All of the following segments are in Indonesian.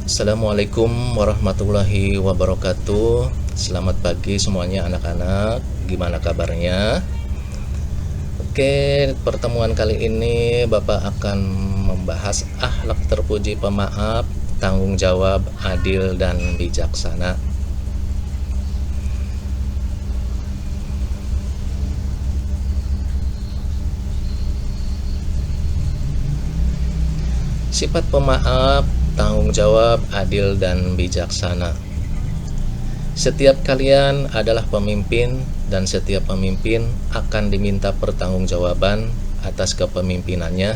Assalamualaikum warahmatullahi wabarakatuh. Selamat pagi semuanya anak-anak. Gimana kabarnya? Oke, pertemuan kali ini Bapak akan membahas akhlak terpuji pemaaf, tanggung jawab, adil, dan bijaksana. Sifat pemaaf, tanggung jawab, adil, dan bijaksana. Setiap kalian adalah pemimpin dan setiap pemimpin akan diminta pertanggungjawaban atas kepemimpinannya.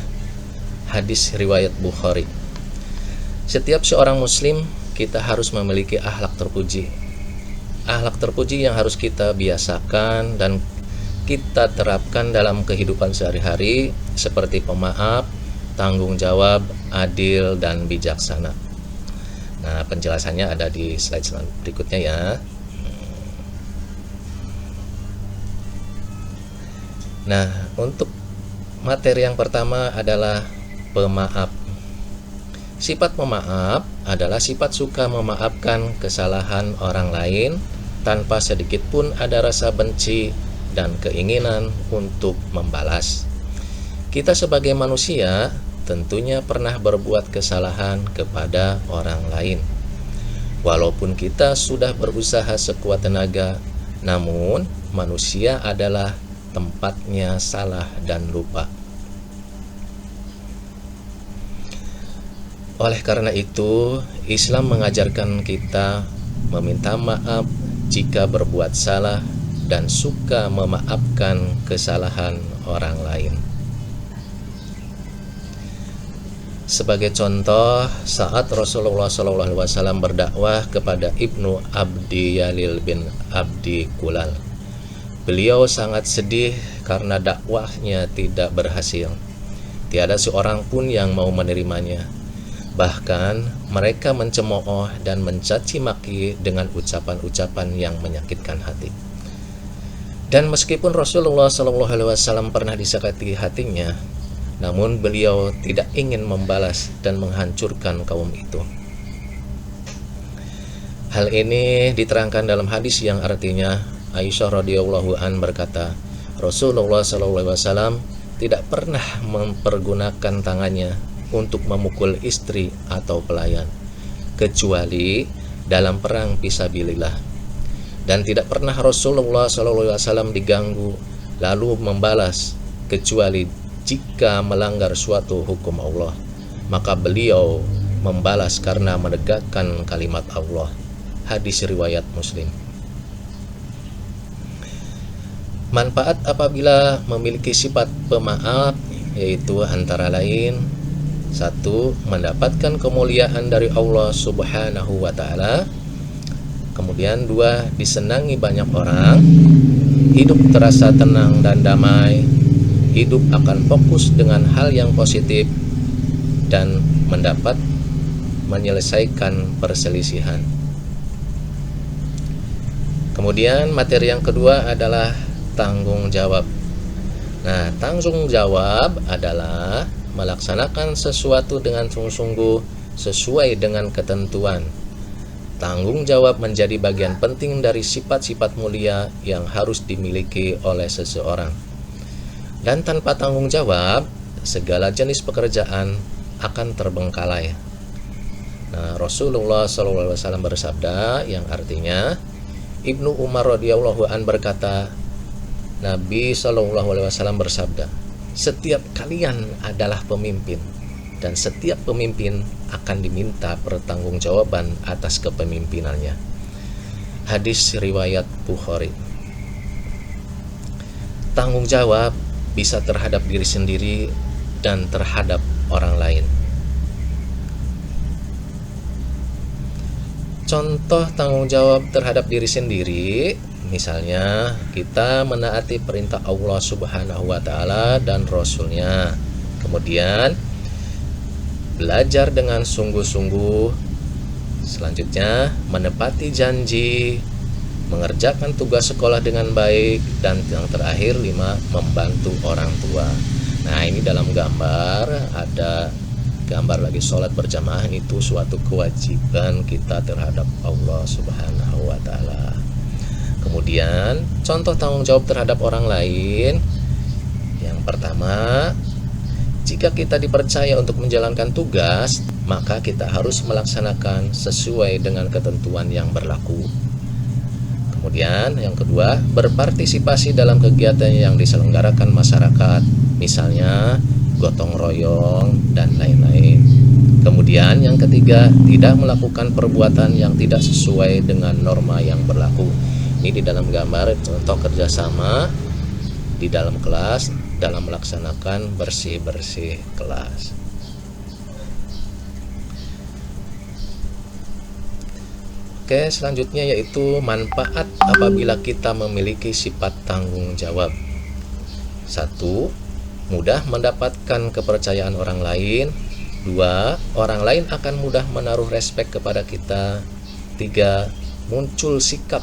Hadis riwayat Bukhari. Setiap seorang muslim kita harus memiliki akhlak terpuji. Akhlak terpuji yang harus kita biasakan dan kita terapkan dalam kehidupan sehari-hari seperti pemaaf, tanggung jawab, adil, dan bijaksana. Nah, penjelasannya ada di slide berikutnya ya. Nah, untuk materi yang pertama adalah pemaaf. Sifat pemaaf adalah sifat suka memaafkan kesalahan orang lain tanpa sedikit pun ada rasa benci dan keinginan untuk membalas. Kita sebagai manusia tentunya pernah berbuat kesalahan kepada orang lain. Walaupun kita sudah berusaha sekuat tenaga, namun manusia adalah tempatnya salah dan lupa. Oleh karena itu, Islam mengajarkan kita meminta maaf jika berbuat salah dan suka memaafkan kesalahan orang lain. Sebagai contoh, saat Rasulullah SAW berdakwah kepada Ibnu Abdi Yalil bin Abdi Kulal, beliau sangat sedih karena dakwahnya tidak berhasil. Tiada seorang pun yang mau menerimanya. Bahkan mereka mencemooh dan mencaci maki dengan ucapan-ucapan yang menyakitkan hati. Dan meskipun Rasulullah SAW pernah disakiti hatinya, namun beliau tidak ingin membalas dan menghancurkan kaum itu. Hal ini diterangkan dalam hadis yang artinya Aisyah radhiyallahu an berkata, Rasulullah SAW tidak pernah mempergunakan tangannya untuk memukul istri atau pelayan, kecuali dalam perang fisabilillah. Dan tidak pernah Rasulullah SAW diganggu lalu membalas, kecuali jika melanggar suatu hukum Allah, maka beliau membalas karena menegakkan kalimat Allah. Hadis riwayat Muslim. Manfaat apabila memiliki sifat pemaaf yaitu antara lain: 1. Mendapatkan kemuliaan dari Allah Subhanahu wa ta'ala. Kemudian 2. Disenangi banyak orang. Hidup terasa tenang dan damai. Hidup akan fokus dengan hal yang positif dan mendapat menyelesaikan perselisihan. Kemudian materi yang kedua adalah tanggung jawab. Nah, tanggung jawab adalah melaksanakan sesuatu dengan sungguh-sungguh sesuai dengan ketentuan. Tanggung jawab menjadi bagian penting dari sifat-sifat mulia yang harus dimiliki oleh seseorang. Dan tanpa tanggung jawab, segala jenis pekerjaan akan terbengkalai. Nah, Rasulullah SAW bersabda yang artinya, Ibnu Umar radhiyallahu an berkata, Nabi SAW bersabda, setiap kalian adalah pemimpin, dan setiap pemimpin akan diminta pertanggungjawaban atas kepemimpinannya. Hadis riwayat Bukhari. Tanggung jawab bisa terhadap diri sendiri dan terhadap orang lain. Contoh tanggung jawab terhadap diri sendiri, misalnya kita menaati perintah Allah Subhanahu wa ta'ala dan Rasulnya. Kemudian belajar dengan sungguh-sungguh. Selanjutnya menepati janji, mengerjakan tugas sekolah dengan baik, dan yang terakhir 5, membantu orang tua. Nah, ini dalam gambar ada gambar lagi sholat berjamaah itu suatu kewajiban kita terhadap Allah Subhanahu wa Ta'ala. Kemudian contoh tanggung jawab terhadap orang lain. Yang pertama, jika kita dipercaya untuk menjalankan tugas, maka kita harus melaksanakan sesuai dengan ketentuan yang berlaku. Kemudian yang kedua, berpartisipasi dalam kegiatan yang diselenggarakan masyarakat, misalnya gotong royong dan lain-lain. Kemudian yang ketiga, tidak melakukan perbuatan yang tidak sesuai dengan norma yang berlaku. Ini di dalam gambar contoh kerjasama di dalam kelas dalam melaksanakan bersih-bersih kelas. Oke, selanjutnya yaitu manfaat apabila kita memiliki sifat tanggung jawab. 1. Mudah mendapatkan kepercayaan orang lain. 2. Orang lain akan mudah menaruh respek kepada kita. 3. Muncul sikap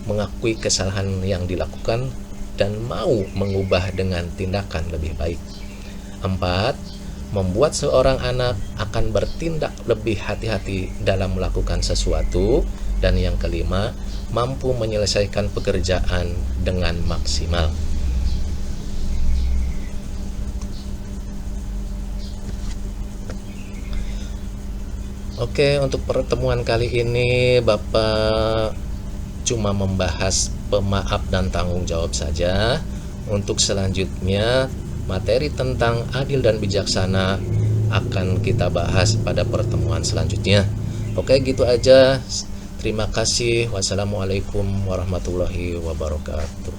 mengakui kesalahan yang dilakukan dan mau mengubah dengan tindakan lebih baik. 4. Membuat seorang anak akan bertindak lebih hati-hati dalam melakukan sesuatu. Dan yang kelima, mampu menyelesaikan pekerjaan dengan maksimal. Oke, untuk pertemuan kali ini Bapak cuma membahas pemaaf dan tanggung jawab saja. Untuk selanjutnya, materi tentang adil dan bijaksana akan kita bahas pada pertemuan selanjutnya. Oke, gitu aja. Terima kasih. Wassalamualaikum warahmatullahi wabarakatuh.